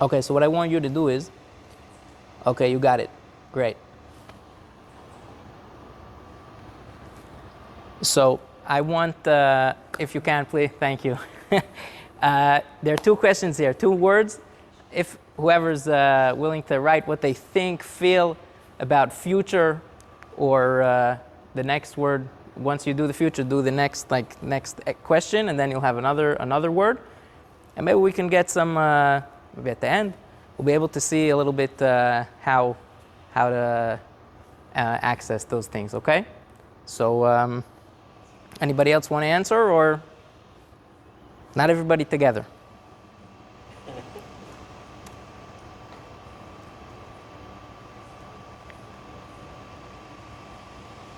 Okay, so what I want you to do is, okay, you got it. Great. So I want, if you can, please, thank you. There are two questions here, two words. If whoever's willing to write what they think, feel about future, or the next word. Once you do the future, do the next question, and then you'll have another word, and maybe we can get some. Maybe at the end, we'll be able to see a little bit how to access those things. Okay. So anybody else want to answer, or not everybody together?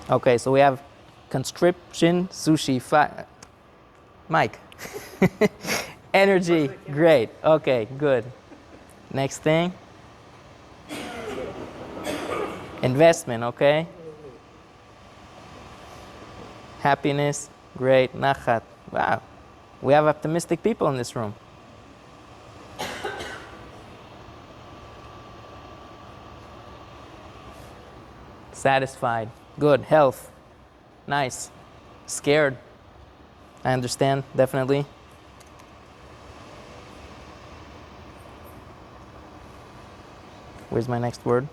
Okay, so we have conscription, sushi, Mike. Energy, great. Okay, good. Next thing. Investment, okay. Happiness, great. Nachat, wow. We have optimistic people in this room. Satisfied, good. Health, nice. Scared, I understand, definitely. Where's my next word?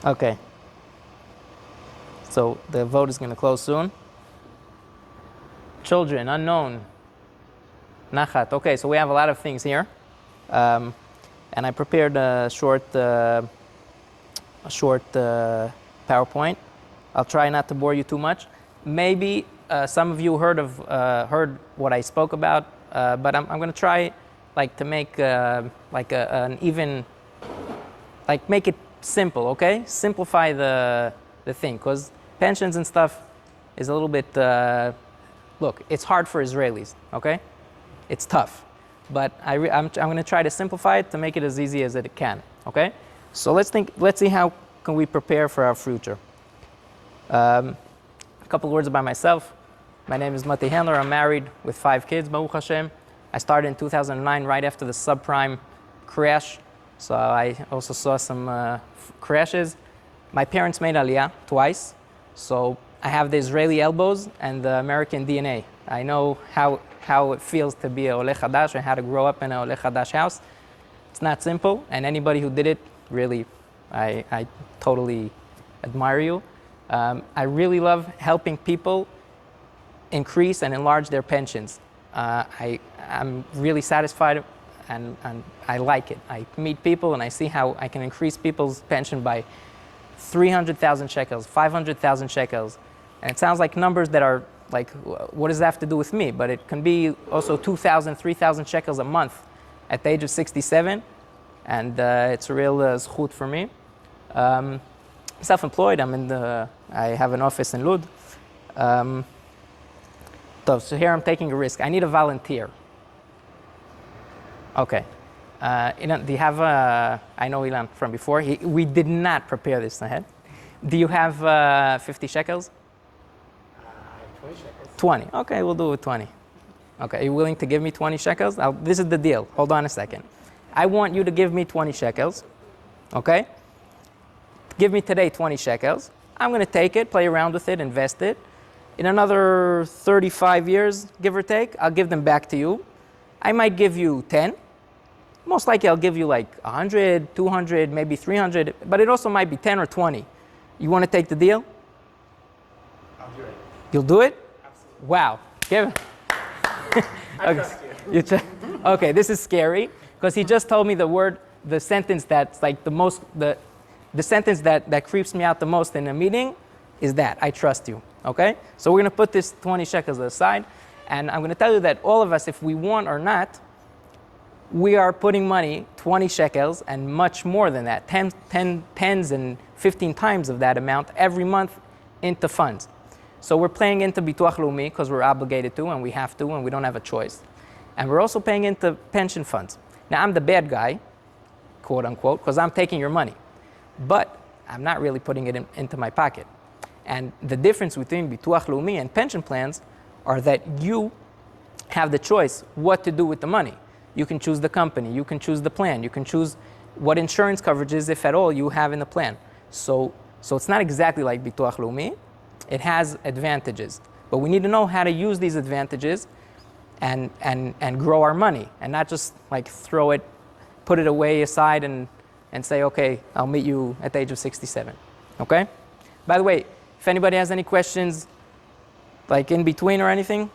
Okay. So the vote is going to close soon. Children, unknown. Nachat. Okay, so we have a lot of things here. And I prepared a short PowerPoint. I'll try not to bore you too much. Maybe some of you heard what I spoke about, but I'm going to try to make make it simple, okay? Simplify the thing, because pensions and stuff is a little bit, look, it's hard for Israelis, okay? It's tough, but I'm going to try to simplify it to make it as easy as it can, okay? So let's see how can we prepare for our future. A couple of words about myself. My name is Mati Handler. I'm married with 5 kids, Baruch Hashem. I started in 2009, right after the subprime crash. So I also saw some crashes. My parents made Aliyah twice. So I have the Israeli elbows and the American DNA. I know how it feels to be a Oleh Hadash and how to grow up in a Oleh Hadash house. It's not simple, and anybody who did it, really, I totally admire you. I really love helping people increase and enlarge their pensions. I'm really satisfied, and I like it. I meet people and I see how I can increase people's pension by 300,000 shekels, 500,000 shekels. And it sounds like numbers that are like, what does that have to do with me? But it can be also 2,000, 3,000 shekels a month at the age of 67. And it's a real zchut for me. Self-employed, I have an office in Lud. So here I'm taking a risk. I need a volunteer. Okay. Ilan, do you have, I know Ilan from before. We did not prepare this ahead. Do you have 50 shekels? 20 shekels. 20. Okay, we'll do it with 20. Okay, are you willing to give me 20 shekels? This is the deal. Hold on a second. I want you to give me 20 shekels. Okay? Give me today 20 shekels. I'm going to take it, play around with it, invest it. In another 35 years, give or take, I'll give them back to you. I might give you 10. Most likely I'll give you like 100, 200, maybe 300, but it also might be 10 or 20. You want to take the deal? I'll do it. You'll do it? Absolutely. Wow. Give I trust you. Okay, this is scary because he just told me the sentence that's like the sentence that creeps me out the most in a meeting is that, I trust you, okay? So we're going to put this 20 shekels aside, and I'm going to tell you that all of us, if we want or not, we are putting money, 20 shekels, and much more than that, tens and 15 times of that amount every month into funds. So we're paying into Bituach Leumi because we're obligated to, and we have to, and we don't have a choice. And we're also paying into pension funds. Now, I'm the bad guy, quote unquote, because I'm taking your money. But I'm not really putting it into my pocket. And the difference between Bituach Leumi and pension plans are that you have the choice what to do with the money. You can choose the company, you can choose the plan, you can choose what insurance coverages, if at all, you have in the plan. So it's not exactly like Bituach Leumi. It has advantages. But we need to know how to use these advantages and grow our money, and not just like throw it, put it away aside and say, okay, I'll meet you at the age of 67. Okay? By the way, if anybody has any questions, like in between or anything,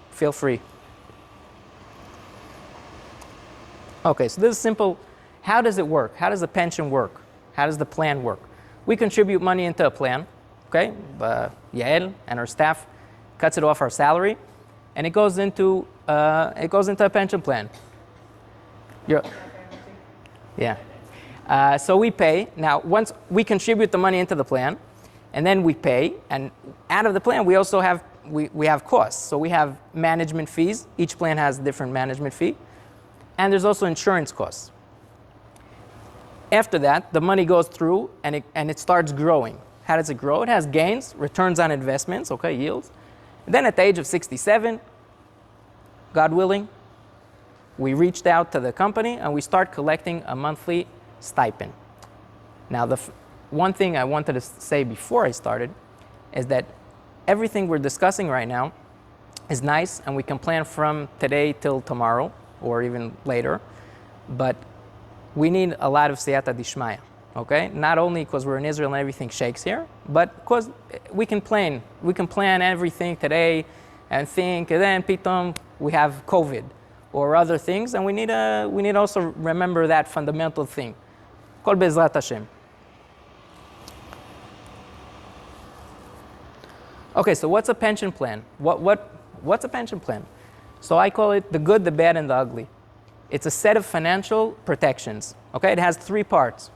feel free. Okay, so this is simple. How does it work? How does the pension work? How does the plan work? We contribute money into a plan, okay? Yael and her staff cuts it off our salary, and it goes into a pension plan. So we pay. Now, once we contribute the money into the plan, and then we pay, and out of the plan, we also have we have costs. So we have management fees. Each plan has a different management fee, and there's also insurance costs. After that, the money goes through, and it starts growing. How does it grow? It has gains, returns on investments, okay, yields. And then at the age of 67, God willing, we reached out to the company and we start collecting a monthly stipend. Now, one thing I wanted to say before I started is that everything we're discussing right now is nice, and we can plan from today till tomorrow or even later, but we need a lot of siyata dishmaya, okay? Not only because we're in Israel and everything shakes here, but because we can plan everything today and think, and then pitom we have COVID or other things, and we need to also remember that fundamental thing. Kol bezrat Hashem. Okay, so what's a pension plan? What's a pension plan? So I call it the good, the bad, and the ugly. It's a set of financial protections. Okay, it has 3 parts,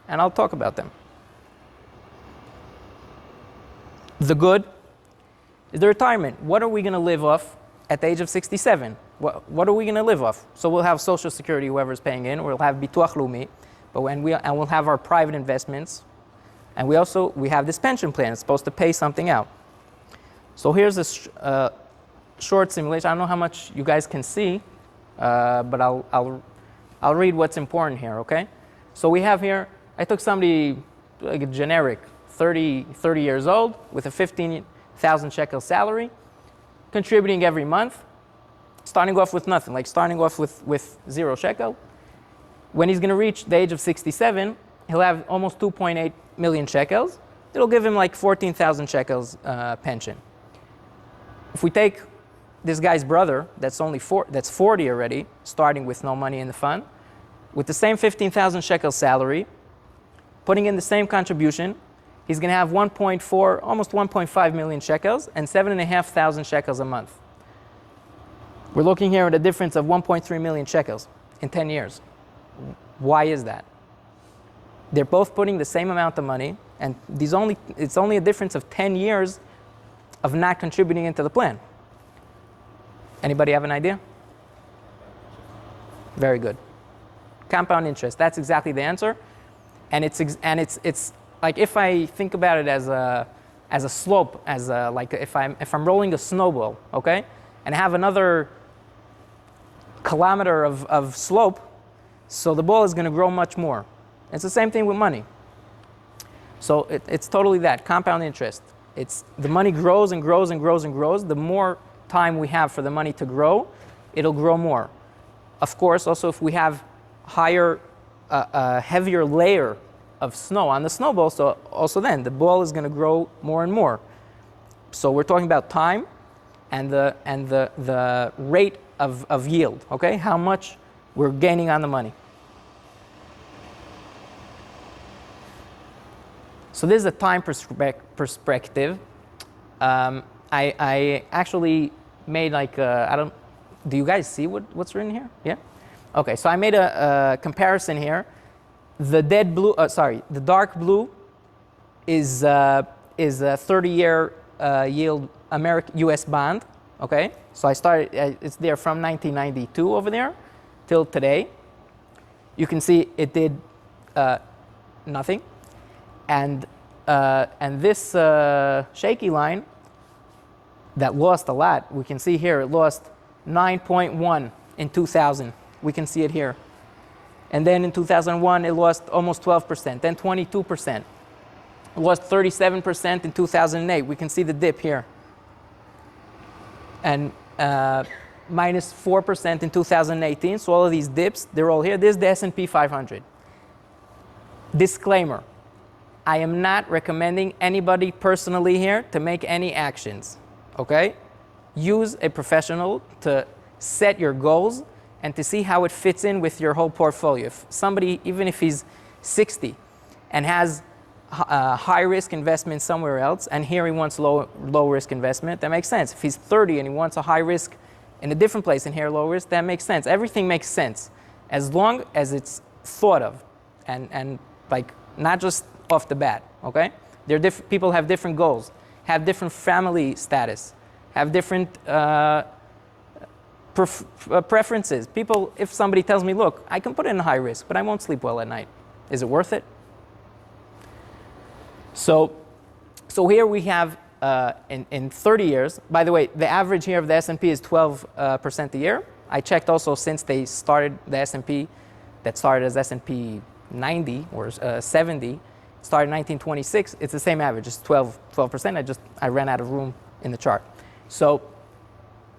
and I'll talk about them. The good is the retirement. What are we going to live off at the age of 67? What are we going to live off? So we'll have Social Security, whoever's paying in. We'll have Bituach Leumi, and we'll have our private investments, and we have this pension plan. It's supposed to pay something out. So here's a short simulation. I don't know how much you guys can see, but I'll read what's important here, okay? So we have here, I took somebody like a generic, 30 years old with a 15,000 shekel salary, contributing every month, starting off with nothing, like starting off with 0 shekel. When he's going to reach the age of 67, he'll have almost 2.8 million shekels. It'll give him like 14,000 shekels pension. If we take this guy's brother, that's 40 already, starting with no money in the fund, with the same 15,000 shekel salary, putting in the same contribution, he's going to have almost 1.5 million shekels and 7,500 shekels a month. We're looking here at a difference of 1.3 million shekels in 10 years. Why is that? They're both putting the same amount of money, and it's only a difference of 10 years of not contributing into the plan. Anybody have an idea? Very good. Compound interest. That's exactly the answer, and it's like, if I think about it as a slope, like if I'm rolling a snowball, okay, and I have another kilometer of slope, so the ball is going to grow much more. It's the same thing with money. So it's totally that, compound interest. The money grows and grows and grows and grows. The more time we have for the money to grow, it'll grow more. Of course, also if we have heavier layer of snow on the snowball, so also then the ball is going to grow more and more. So we're talking about time and the rate of yield, okay? How much we're gaining on the money. So this is a time perspective. I actually made like do you guys see what's written here? Yeah? Okay, so I made a comparison here. The dark blue is a 30-year yield US bond. Okay, so I started, it's there from 1992 over there till today. you can see it did nothing. And this shaky line that lost a lot, we can see here it lost 9.1 in 2000. We can see it here. And then in 2001, it lost almost 12%, then 22%. It lost 37% in 2008. We can see the dip here. And minus 4% in 2018. So all of these dips, they're all here. This is the S&P 500. Disclaimer. I am not recommending anybody personally here to make any actions, okay? Use a professional to set your goals and to see how it fits in with your whole portfolio. If somebody, even if he's 60 and has high-risk investment somewhere else, and here he wants low-risk investment, that makes sense. If he's 30 and he wants a high risk in a different place and here low risk, that makes sense. Everything makes sense as long as it's thought of and like not just off the bat, okay? People have different goals, have different family status, have different preferences. People, if somebody tells me, look, I can put it in high risk, but I won't sleep well at night. Is it worth it? So here we have in 30 years, by the way, the average here of the S&P is 12% a year. I checked also since they started the S&P, that started as S&P 90 or 70, started in 1926, it's the same average, it's 12%. I ran out of room in the chart. So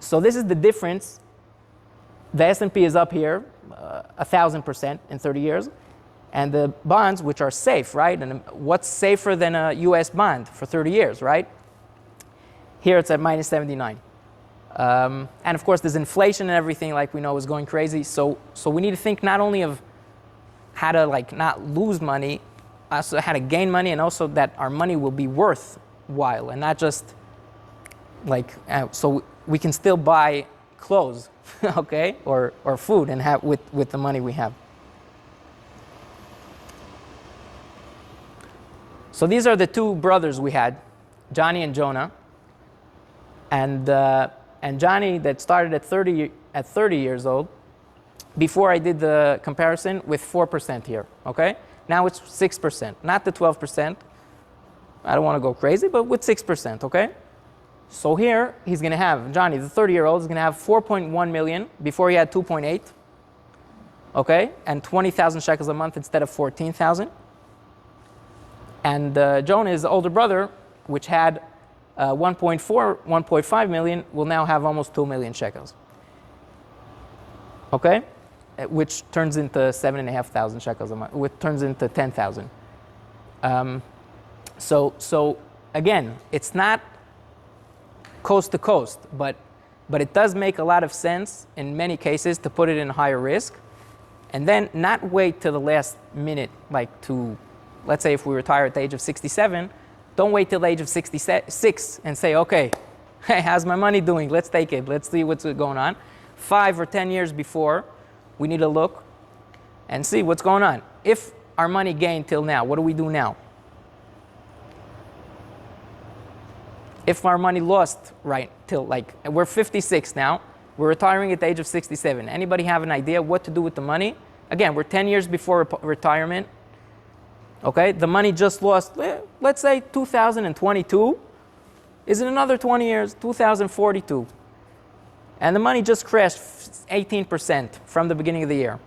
this is the difference. The S&P is up here 1,000% in 30 years. And the bonds, which are safe, right? And what's safer than a US bond for 30 years, right? Here it's at minus 79. And of course, there's inflation and everything, like we know, is going crazy. So we need to think not only of how to like not lose money, also how to gain money, and also that our money will be worthwhile and not just like, so we can still buy clothes, okay, or food and have with the money we have. So these are the two brothers we had, Johnny and Jonah. And Johnny, that started at 30 years old, before I did the comparison, with 4% here, okay? Now it's 6%, not the 12%. I don't want to go crazy, but with 6%, okay? So here, he's going to have, Johnny, the 30-year-old, is going to have 4.1 million. Before he had 2.8, okay? And 20,000 shekels a month instead of 14,000. And Jonah, his older brother, which had 1.5 million, will now have almost 2 million shekels. Okay? Which turns into 7,500 shekels a month, which turns into 10,000. So again, it's not coast to coast, but it does make a lot of sense in many cases to put it in higher risk, and then not wait till the last minute, like to, let's say if we retire at the age of 67, don't wait till the age of 66 and say, okay, hey, how's my money doing? Let's take it. Let's see what's going on. 5 or 10 years before, we need to look and see what's going on. If our money gained till now, what do we do now? If our money lost right till, like, we're 56 now, we're retiring at the age of 67. Anybody have an idea what to do with the money? Again, we're 10 years before retirement. Okay, the money just lost, let's say 2022. Is it another 20 years? 2042. And the money just crashed 18% from the beginning of the year.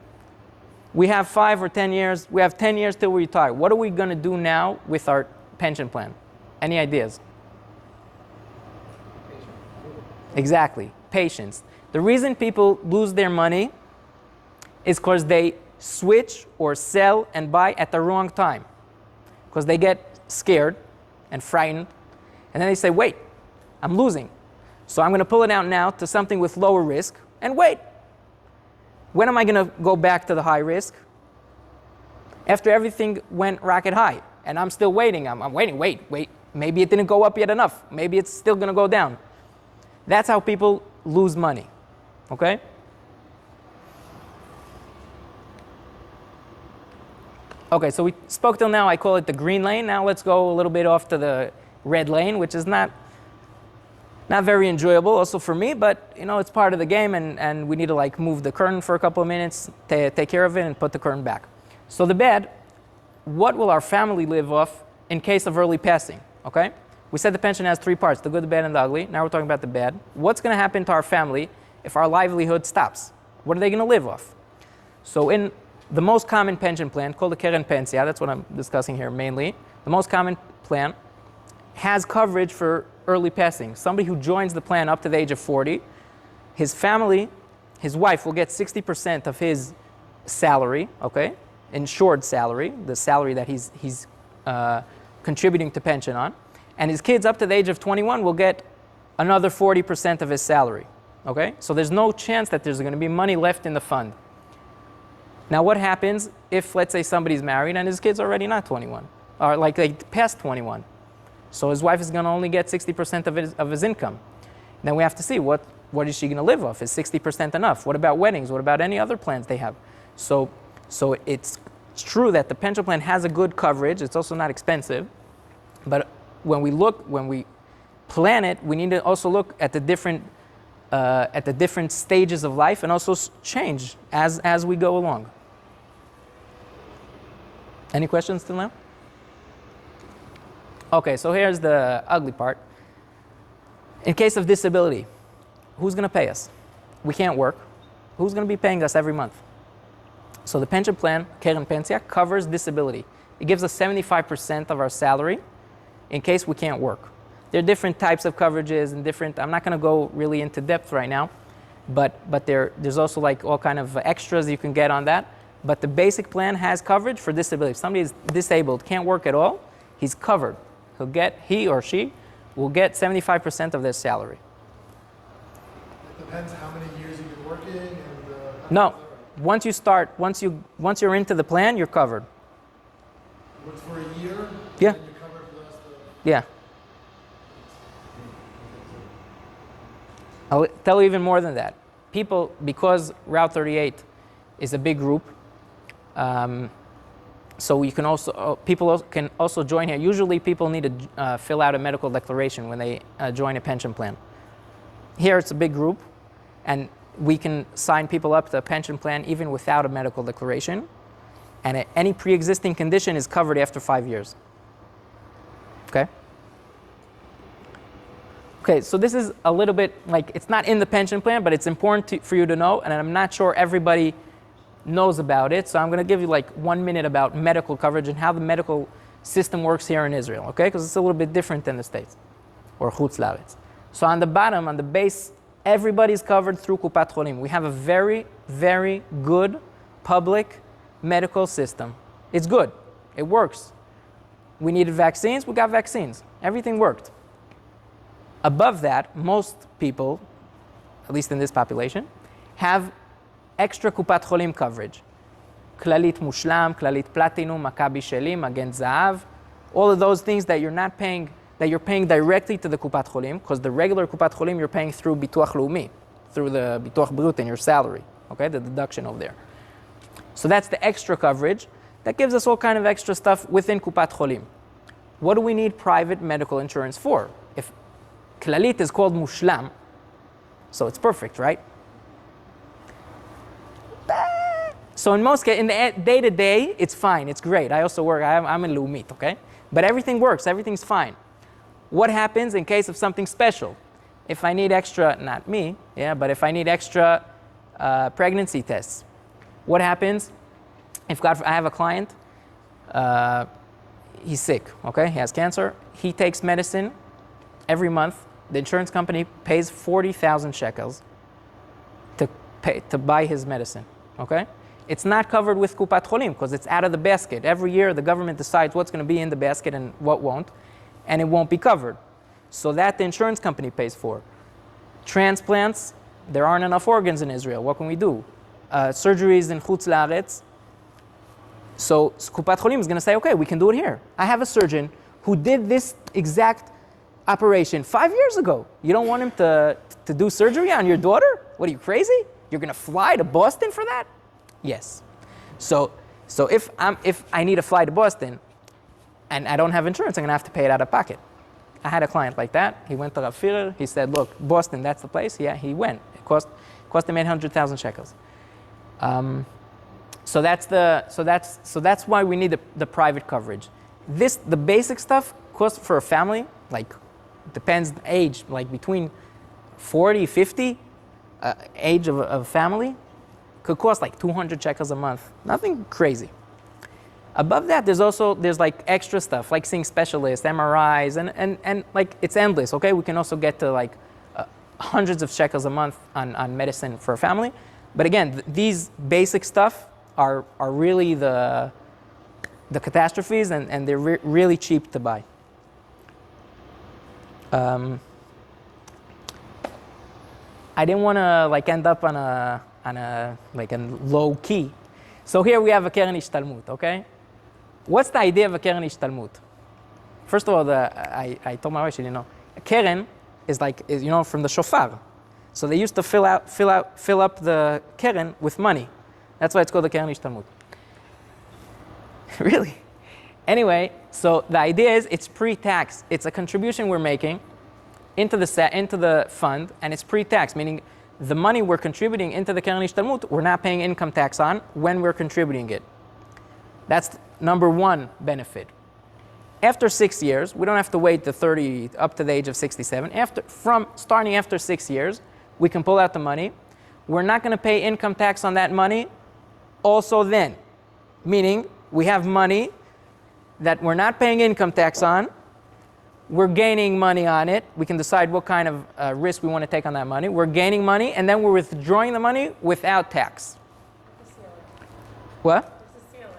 We have 5 or 10 years. We have 10 years till we retire. What are we going to do now with our pension plan? Any ideas? Exactly, patience. The reason people lose their money is because they switch or sell and buy at the wrong time, because they get scared and frightened, and then they say, wait, I'm losing, so I'm going to pull it out now to something with lower risk and wait. When am I going to go back to the high risk? After everything went rocket high and I'm still waiting. I'm waiting, wait, maybe it didn't go up yet enough, maybe it's still going to go down. That's how people lose money, okay? Okay, so we spoke till now, I call it the green lane. Now let's go a little bit off to the red lane, which is not Not very enjoyable also for me, but you know, it's part of the game, and we need to like move the curtain for a couple of minutes, take care of it, and put the curtain back. So the bad, what will our family live off in case of early passing, okay? We said the pension has three parts, the good, the bad, and the ugly. Now we're talking about the bad. What's going to happen to our family if our livelihood stops? What are they going to live off? So in the most common pension plan, called the Keren Pensia, that's what I'm discussing here mainly, the most common plan has coverage for early passing. Somebody who joins the plan up to the age of 40, his family, his wife will get 60% of his salary, okay? Insured salary, the salary that he's contributing to pension on. And his kids up to the age of 21 will get another 40% of his salary, okay? So there's no chance that there's going to be money left in the fund. Now what happens if, let's say, somebody's married and his kid's already not 21, or like they passed 21? So his wife is going to only get 60% of his income. Then we have to see what is she going to live off? Is 60% enough? What about weddings? What about any other plans they have? So it's true that the pension plan has a good coverage. It's also not expensive. But when we plan it, we need to also look at the different stages of life and also change as we go along. Any questions till now? Okay, so here's the ugly part. In case of disability, who's going to pay us? We can't work. Who's going to be paying us every month? So the pension plan, Keren Pensia, covers disability. It gives us 75% of our salary in case we can't work. There are different types of coverages and different, I'm not going to go really into depth right now, but there's also like all kind of extras you can get on that. But the basic plan has coverage for disability. If somebody is disabled, can't work at all, he's covered. He or she will get 75% of their salary. It depends how many years you've been working and no, once you're into the plan, you're covered. Works for a year. Yeah. And you're covered for the rest of Yeah. I'll tell you even more than that. People, because Route 38 is a big group, so you can also people can also join here. Usually, people need to fill out a medical declaration when they join a pension plan. Here, it's a big group, and we can sign people up to a pension plan even without a medical declaration. And any pre-existing condition is covered after 5 years. Okay. Okay, so this is a little bit like, it's not in the pension plan, but it's important for you to know, and I'm not sure everybody knows about it, so I'm going to give you like 1 minute about medical coverage and how the medical system works here in Israel, okay? Because it's a little bit different than the States, or Chutz La'aretz. So on the bottom, on the base, everybody's covered through Kupat Cholim. We have a very, very good public medical system. It's good. It works. We needed vaccines, we got vaccines. Everything worked. Above that, most people, at least in this population, have extra Kupat Cholim coverage. Klalit Mushlam, Klalit Platinum, Maccabi Sheli, Magen Zahav, all of those things that you're not paying, that you're paying directly to the Kupat Cholim, because the regular Kupat Cholim you're paying through Bituach Leumi, through the Bituach Brut in your salary, okay, the deduction over there. So that's the extra coverage. That gives us all kind of extra stuff within Kupat Cholim. What do we need private medical insurance for? If Klalit is called Mushlam, so it's perfect, right? So in most cases, in the day-to-day, it's fine, it's great. I also work, I'm in Leumit, okay? But everything works, everything's fine. What happens in case of something special? If I need extra, not me, yeah, but if I need extra pregnancy tests, what happens if I have a client, he's sick, okay? He has cancer, he takes medicine every month. The insurance company pays 40,000 shekels to buy his medicine, okay? It's not covered with Kupat Cholim because it's out of the basket. Every year the government decides what's going to be in the basket and what won't, and it won't be covered. So that the insurance company pays for. Transplants, there aren't enough organs in Israel. What can we do? Surgeries in Chutz La'aretz. So Kupat Cholim is going to say, okay, we can do it here. I have a surgeon who did this exact operation 5 years ago. You don't want him to do surgery on your daughter? What are you, crazy? You're going to fly to Boston for that? Yes. So if I need to fly to Boston and I don't have insurance, I'm going to have to pay it out of pocket. I had a client like that. He went to Rav Firer. He said, look, Boston, that's the place. Yeah, he went. It cost him 800,000 shekels. So that's why we need the private coverage. The basic stuff costs for a family, like depends age, like between 40, 50, age of a family, could cost like 200 shekels a month. Nothing crazy. Above that, there's like extra stuff, like seeing specialists, MRIs, and like it's endless, okay? We can also get to like hundreds of shekels a month on medicine for a family. But again, these basic stuff are really the catastrophes, and they're really cheap to buy. I didn't want to like end up on a like a low key. So here we have a Keren Ishtalmut, okay? What's the idea of a Keren Ishtalmut? First of all, I told my wife, she didn't know. A Keren is like, from the shofar. So they used to fill up the Keren with money. That's why it's called the Keren Ishtalmut. Really? Anyway, so the idea is it's pre-tax. It's a contribution we're making into the fund, and it's pre-tax, meaning the money we're contributing into the Keren Ishtalmut, we're not paying income tax on when we're contributing it. That's number one benefit. After 6 years, we don't have to wait up to the age of 67. Starting after 6 years, we can pull out the money. We're not going to pay income tax on that money also then, meaning we have money that we're not paying income tax on. We're gaining money on it. We can decide what kind of risk we want to take on that money. We're gaining money, and then we're withdrawing the money without tax. What?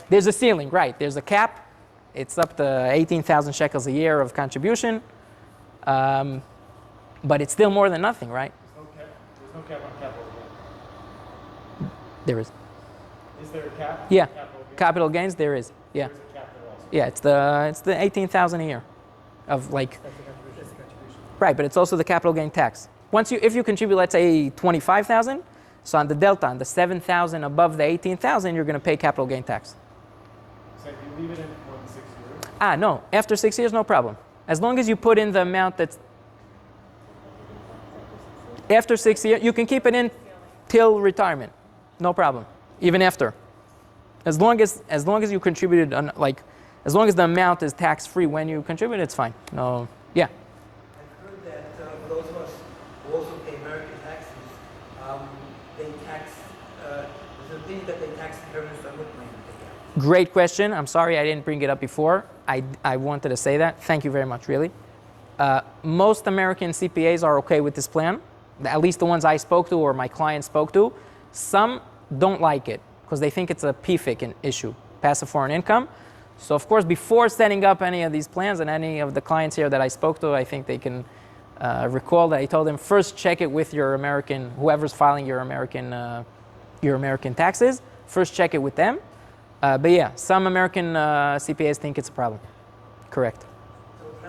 There's a ceiling, right. There's a cap. It's up to 18,000 shekels a year of contribution. But it's still more than nothing, right? There's no cap on capital gains. There is. Is there a cap? Yeah. Capital gains, there is. Yeah. There's a cap there also. Yeah, it's the 18,000 a year of like. That's the contribution. Right, but it's also the capital gain tax. If you contribute, let's say 25,000, so on the delta, on the 7,000 above the 18,000, you're going to pay capital gain tax. So if you leave it in more than 6 years? No. After 6 years, no problem. As long as you put in the amount that's after 6 years, you can keep it in till retirement, no problem. Even after, as long as you contributed, as long as the amount is tax free when you contribute, it's fine. No, yeah. I've heard that for those of us who also pay American taxes, they tax. There's an opinion that they tax inheritance on money. Great question. I'm sorry I didn't bring it up before. I wanted to say that. Thank you very much, really. Most American CPAs are okay with this plan, at least the ones I spoke to or my clients spoke to. Some don't like it because they think it's a PFIC issue, passive foreign income. So of course, before setting up any of these plans, and any of the clients here that I spoke to, I think they can recall that I told them first check it with your American, whoever's filing your American taxes. First check it with them. But yeah, some American CPAs think it's a problem. Correct. So it's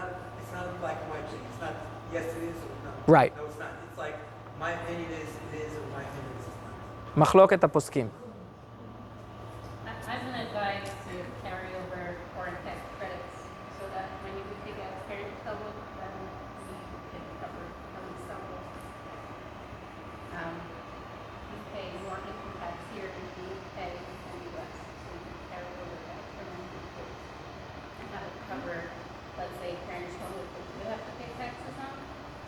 not a black and white thing. It's not yes it is or no. Right. No, it's not. It's like my opinion is it is or my opinion is it's not. מחלוקת הפוסקים. I've been advised to carry over foreign tax credits so that when you take out parent public, then you can cover at least some of those. You pay more income tax here than you pay in the U.S. So you can carry over that for them and have it cover, let's say, parent public that you have to pay taxes on.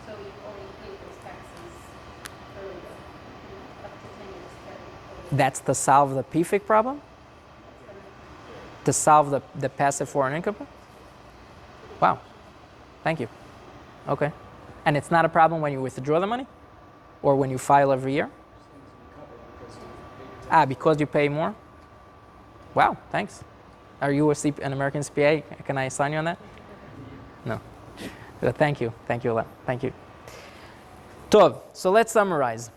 So you only pay those taxes earlier, up to 10 years carry over. That's to solve the PFIC problem? To solve the passive foreign income? Wow. Thank you. Okay. And it's not a problem when you withdraw the money? Or when you file every year? Because you pay more? Wow, thanks. Are you an American CPA? Can I sign you on that? No. Thank you. Thank you a lot. Thank you. Tov, so let's summarize.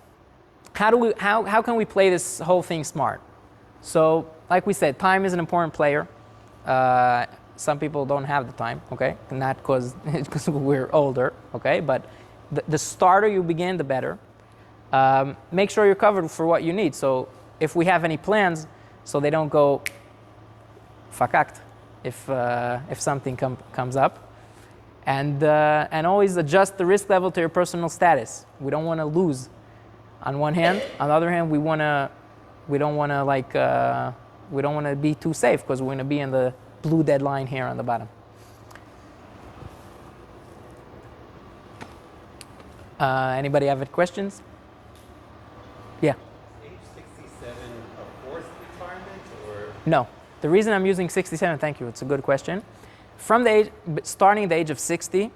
How can we play this whole thing smart? So, like we said, time is an important player. Some people don't have the time, okay? Not because we're older, okay? But the starter you begin, the better. Make sure you're covered for what you need. So if we have any plans, so they don't go fakakt if something comes up. And always adjust the risk level to your personal status. We don't want to lose on one hand. On the other hand, we don't want to be too safe because we're going to be in the blue dead line here on the bottom. Anybody have any questions? Yeah. Age 67 a forced retirement or? No. The reason I'm using 67, thank you, it's a good question. From the age, starting the age of 60,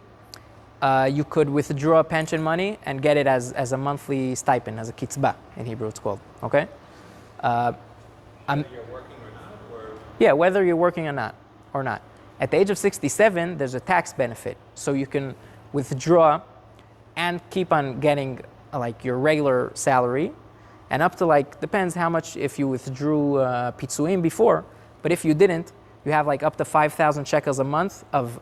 you could withdraw pension money and get it as a monthly stipend, as a kitzbah in Hebrew it's called, okay? Whether you're working or not? Or? Yeah, whether you're working or not. At the age of 67, there's a tax benefit. So you can withdraw and keep on getting like your regular salary, and up to like, depends how much if you withdrew pitzuim before, but if you didn't, you have like up to 5,000 shekels a month of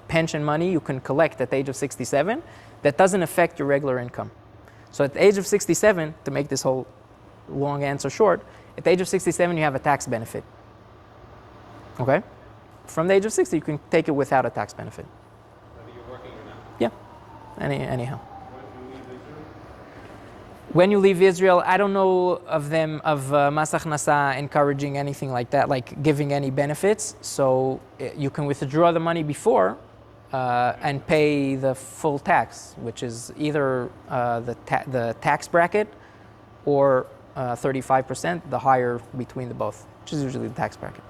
pension money you can collect at the age of 67 that doesn't affect your regular income. So at the age of 67, to make this whole long answer short, at the age of 67 you have a tax benefit. Okay? From the age of 60 you can take it without a tax benefit. Whether you're working or not? Yeah, anyhow. When you leave Israel, I don't know of them, of Mas Achnasa encouraging anything like that, like giving any benefits. So you can withdraw the money before and pay the full tax, which is either the tax bracket or 35%, the higher between the both, which is usually the tax bracket.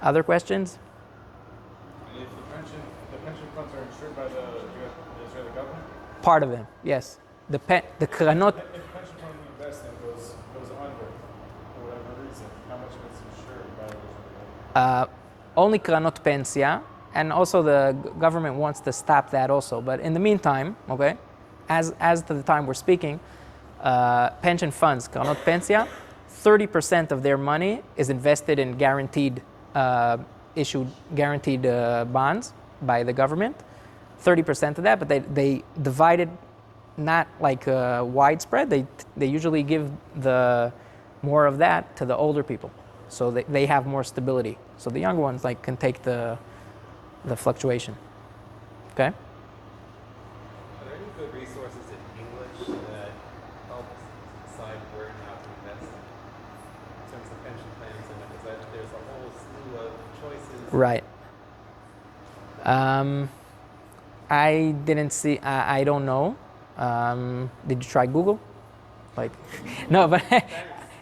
Other questions? And if the pension funds are insured by the Israeli government? Part of them, yes. The kranot. If the pension fund we invest in goes under, for whatever reason, how much of it's insured by the Israeli government? Only kranot pensia, and also the government wants to stop that also. But in the meantime, okay, as to the time we're speaking, pension funds, kranot pensia, 30% of their money is invested in guaranteed bonds by the government. 30% of that, but they divide it not like widespread. They usually give the more of that to the older people, so they have more stability. So the younger ones like can take the fluctuation. Okay. Are there any good resources in English that help decide where and how to invest in terms of pension plans? And because there's a whole slew of choices. Right. I didn't see. I don't know. Did you try Google? Like, no, but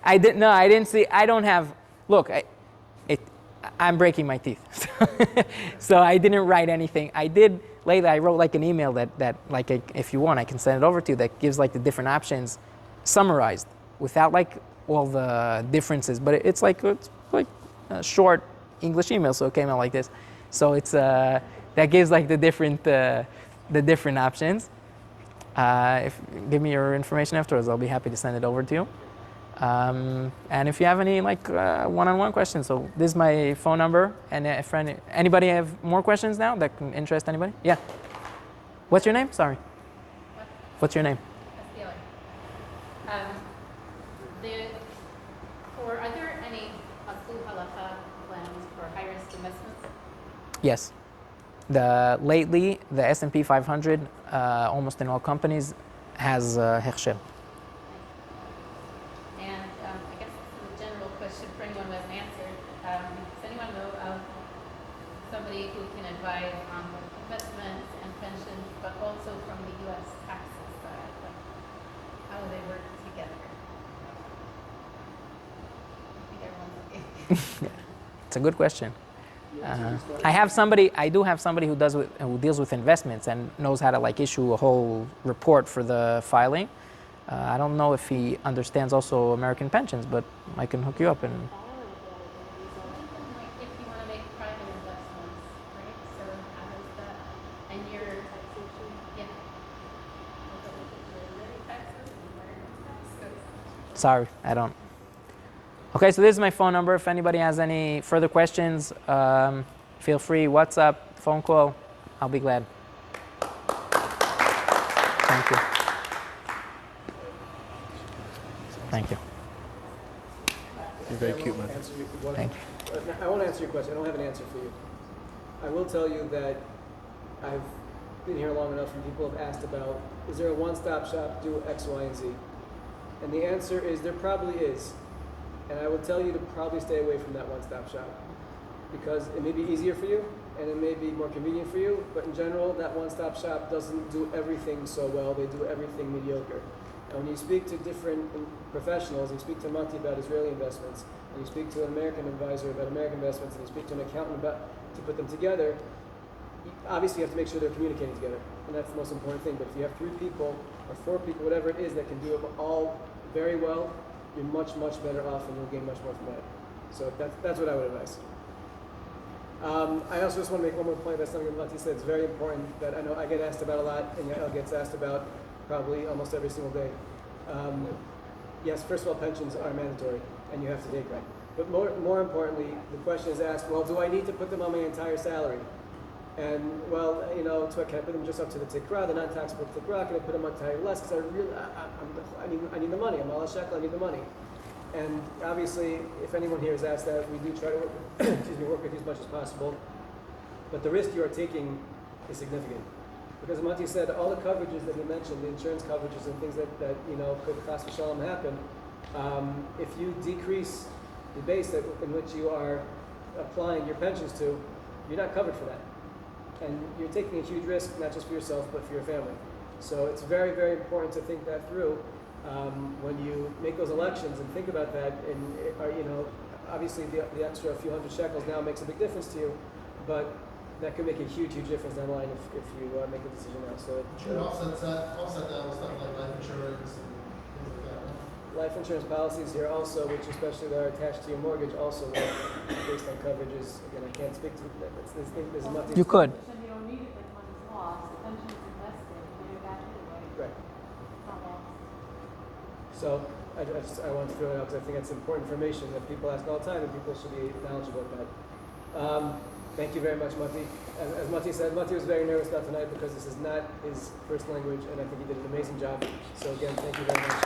I didn't. No, I didn't see. I don't have. Look, I'm breaking my teeth, so I didn't write anything. I did lately. I wrote like an email that like if you want, I can send it over to you. That gives like the different options, summarized without like all the differences. But it's like a short English email, so it came out like this. So it's that gives like the different options. Give me your information afterwards. I'll be happy to send it over to you. And if you have any like one-on-one questions, so this is my phone number. And if anybody have more questions now that can interest anybody? Yeah. What's your name? Sorry. What? What's your name? That's the other. Are there any Asul Halacha plans for high-risk investments? Yes. Lately, the S&P 500, almost in all companies, has hechsher. And I guess this is a general question for anyone who hasn't answered. Does anyone know of somebody who can advise on investments and pensions, but also from the U.S. taxes side? Like, how do they work together? I think everyone's looking. It's a good question. I do have somebody who deals with investments and knows how to like issue a whole report for the filing. I don't know if he understands also American pensions, but I can hook you up and. Like if you want to make private investments, right? So how does that, and your taxation, yeah. Sorry, I don't. Okay, so this is my phone number. If anybody has any further questions, feel free, WhatsApp, phone call. I'll be glad. Thank you. Thank you. You're very cute, man. Thank you. I won't answer your question. I don't have an answer for you. I will tell you that I've been here long enough and people have asked about, is there a one-stop shop, do X, Y, and Z? And the answer is there probably is. And I would tell you to probably stay away from that one-stop shop because it may be easier for you and it may be more convenient for you, but in general, that one-stop shop doesn't do everything so well. They do everything mediocre. And when you speak to different professionals, you speak to Mati about Israeli investments, and you speak to an American advisor about American investments, and you speak to an accountant about to put them together, obviously you have to make sure they're communicating together, and that's the most important thing. But if you have 3 people or 4 people, whatever it is, that can do it all very well, you're much, much better off and you'll gain much more from that. So that's what I would advise. I also just want to make one more point about something that Mati said. It's very important that I know I get asked about a lot, and Yael gets asked about probably almost every single day. Yes, first of all, pensions are mandatory, and you have to take them. But more importantly, the question is asked, well, do I need to put them on my entire salary? And well, can I put them just up to the tikra, the non-taxable tikra? Can I put them on entirely less? Because I need the money. I'm ala shekel, I need the money. And obviously, if anyone here has asked that, we do try to work with you as much as possible. But the risk you are taking is significant. Because Mati said all the coverages that he mentioned, the insurance coverages and things that could chas v'shalom happen, if you decrease the base in which you are applying your pensions to, you're not covered for that. And you're taking a huge risk, not just for yourself, but for your family. So it's very, very important to think that through when you make those elections and think about that. And obviously the extra few hundred shekels now makes a big difference to you, but that could make a huge, huge difference down the line if you make a decision now. So should offset that with stuff like life insurance and things like that. No? Life insurance policies here also, which especially that are attached to your mortgage, also based on coverages. Again, I can't speak to that. There's nothing. You could. So you don't need it like money's lost, the pension's invested, and you're back anyway. Right. It's not lost. So I want to throw it out because I think it's important information that people ask all the time, and people should be knowledgeable about that. Thank you very much, Mati. As Mati said, Mati was very nervous about tonight because this is not his first language, and I think he did an amazing job. So again, thank you very much.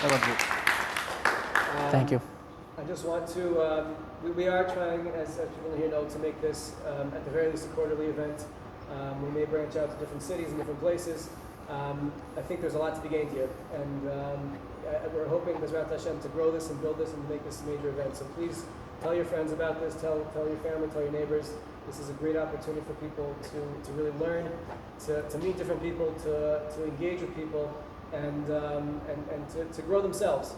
I love it. Thank you. I just want to, we are trying, as people here know, to make this, at the very least, a quarterly event. We may branch out to different cities and different places. I think there's a lot to be gained here, and we're hoping, Bezrat Hashem, to grow this and build this and make this a major event. So please tell your friends about this, tell your family, tell your neighbors. This is a great opportunity for people to really learn, to meet different people, to engage with people, and to grow themselves.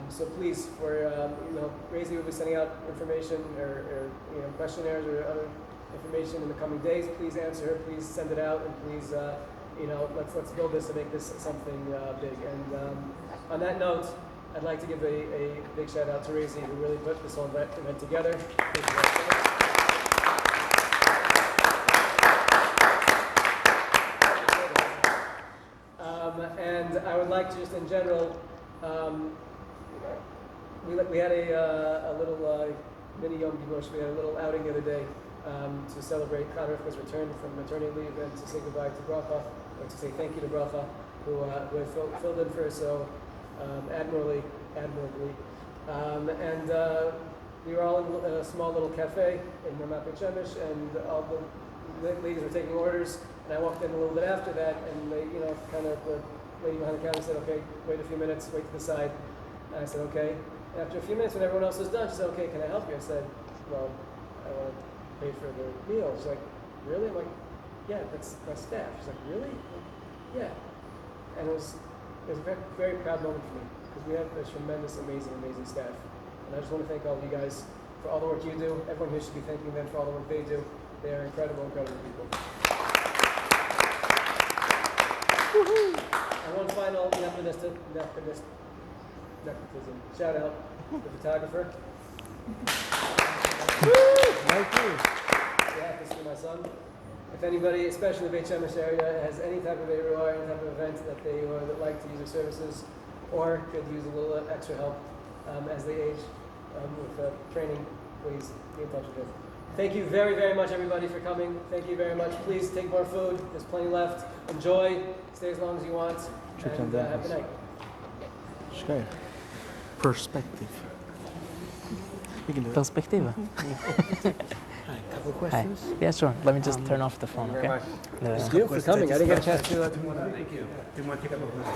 So please, Razy will be sending out information or questionnaires or other information in the coming days. Please answer her. Please send it out, and please let's build this and make this something big. And on that note, I'd like to give a big shout out to Razy, who really put this whole event together. Thank you very much. And I would like to just in general, we had a little mini Yom Kippur. We had a little outing the other day to celebrate Kadar's return from maternity leave and to say goodbye to Bracha, or to say thank you to Bracha, who filled in for us so admirably. And we were all in a small little cafe in Ramat Beit Shemesh, and all the ladies were taking orders. And I walked in a little bit after that, and they, the lady behind the counter said, "Okay, wait a few minutes, wait to the side." And I said, "Okay." And after a few minutes, when everyone else was done, she said, "Okay, can I help you?" I said, "Well, I want to pay for the meal." She's like, "Really?" I'm like, "Yeah, that's my staff." She's like, "Really?" I'm like, "Yeah." And it was a very, very proud moment for me, because we have a tremendous, amazing staff. And I just want to thank all of you guys for all the work you do. Everyone here should be thanking them for all the work they do. They are incredible people. And one final nepotism shout out to the photographer. Thank you. Yeah, this is my son. If anybody, especially in the Beit Shemesh area, has any type of Eruah, any type of event that they would like to use their services, or could use a little extra help as they age with training, please be in touch with us. Thank you very, very much, everybody, for coming. Thank you very much. Please take more food. There's plenty left. Enjoy. Stay as long as you want. And have a good night. Perspective. Perspektywa. A couple of Hi. questions? Yeah, sure. Let me just turn off the phone, Thank you okay? very much. No, no, no. Thank you for coming. I didn't get a chance to. Thank you. Didn't want to take up a lot of time.